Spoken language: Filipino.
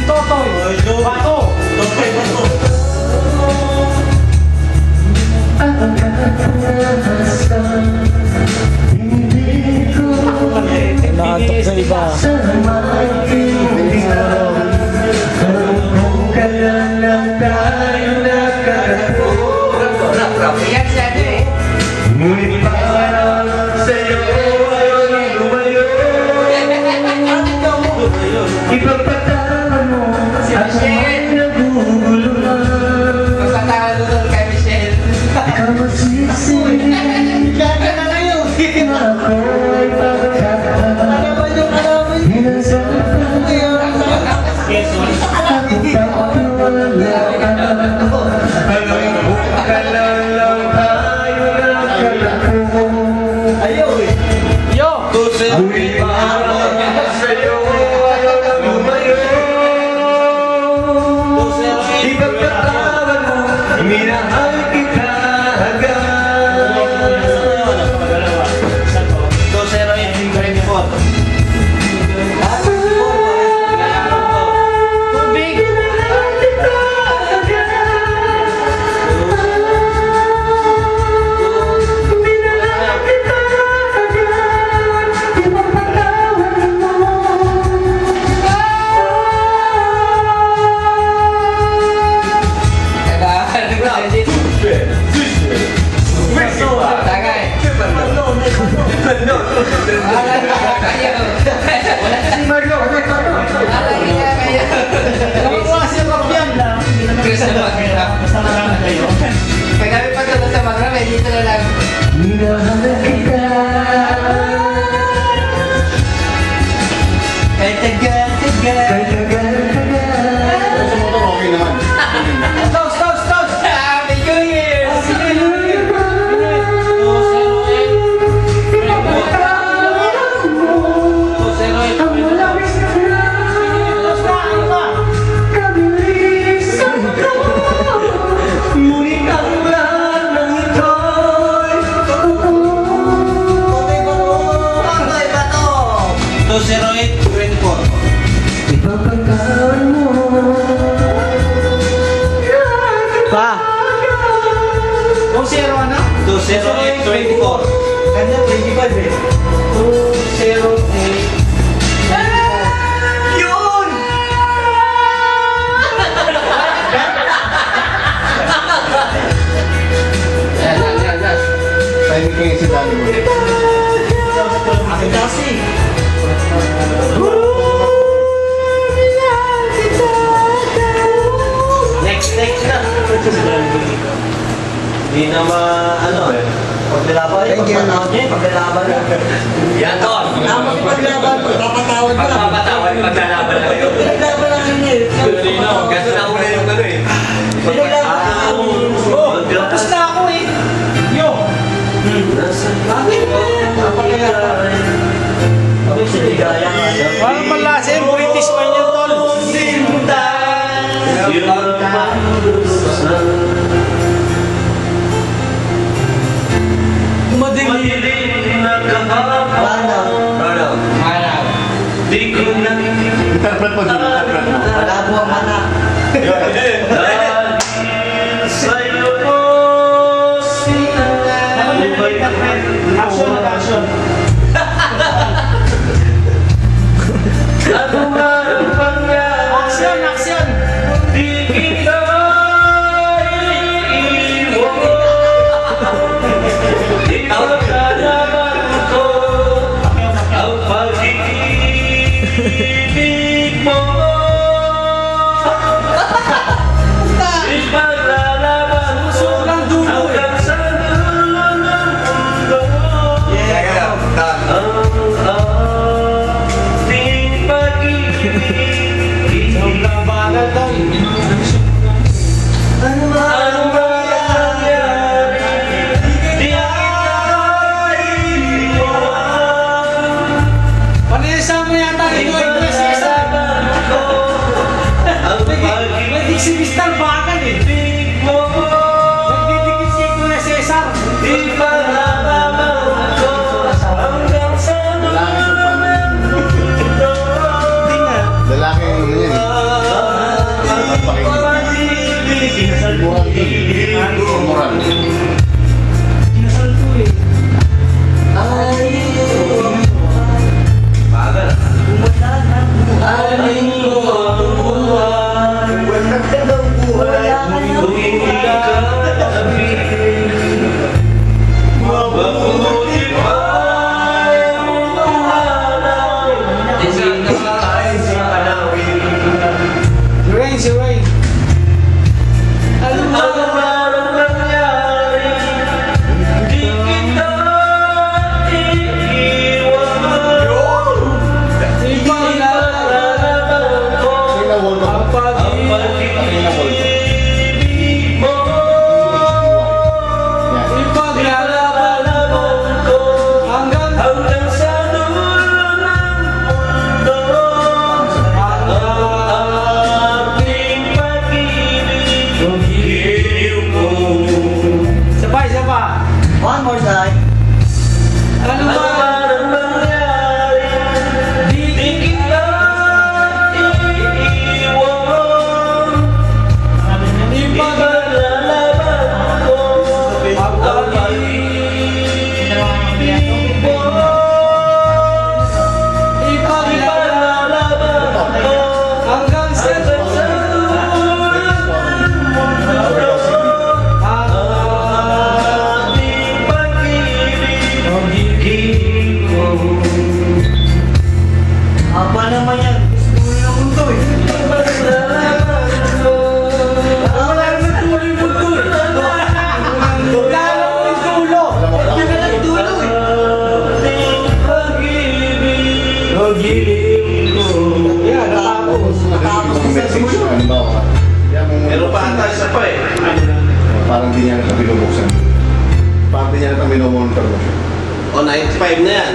Totoy. Bato. Totoy, bato. Nakatok sa iba. Yan siya eh. Ngunit parang sa'yo ay lumayo. Ipagpatawad mo at may naguguluhan. Magpatawad doon kay Michelle. Ikaw magsisi. Gaga na kayo. Na ako'y pagkakataon. Alaman yung alaman. Minsan Yes, sorry. ako wala ka. Alam mo, kalalang tayo nagkalako. Ayaw eh. Yo. Ngunit parang sa'yo ay lumayo. Ipagpatawad mo, minahal kita agad. 2-0-8-24. Tubig. Tagay. Kapag-wasi ang kapyan lang. Chris na mag-rap. Basta marami kayo. Pag kami pagkakas sa mag-rap, eh, dito na lang. Minahal kita. Kahit tagal. Kay tagal-tagal. Sa motor, okay naman. Toast, toast, toast. Happy New Year! Ngunit ang lahat ng ito'y Totoy ba to? 2-0-8-24. ipapagkaan mo. Pa! 2-0 ano? 2-0-8-24. Kanya 25 eh. 2-0-8. Yun! Yan. Tahimik kayo si Dani mo. Akin kasi. Next na. Hindi na ano eh. Paglalaban eh. Paglalaban eh. Yan, Ton. Paglaban mo. Papatawad ka lang. Pagpapatawad, paglalaban na kayo. Paglaban lang yun eh. Kasi nauna yung ano eh. Oh, tapos na ako eh. Yo. Bakit? Parang malasin, British man yan, tol. Madilim na kahapon. Di ko na Interpret mo dito, interpret mo. Malabo ang mana. dahil sa'yo ko sinalay. Action. Ano man ang pangyari, Action. di kita iiwan. Ipagkalaban ko ang pag-ibig mo. Ipaglalaban ko Sobrang dulo eh. hanggang sa dulo ng mundo. Ang ating pag-ibig. Sobrang bagal, tol. Ano man nangyari, di kita iiwan. Panilisan mo yata ito ay Ipaglalaban ko ang Pwede si Mr. Bagal eh. pag-ibig mo. Nagdidikit si Kuya Cesar. Ipaglalaban ko hanggang sa dulo ng mundo. Hindi nga. Lalaki yung ano yan eh. mga message na halimbawa. Meron pa ata isa pa eh. Parang di niya na binubuksan. Parang di niya na minumonitor mo. O, 95 na yan.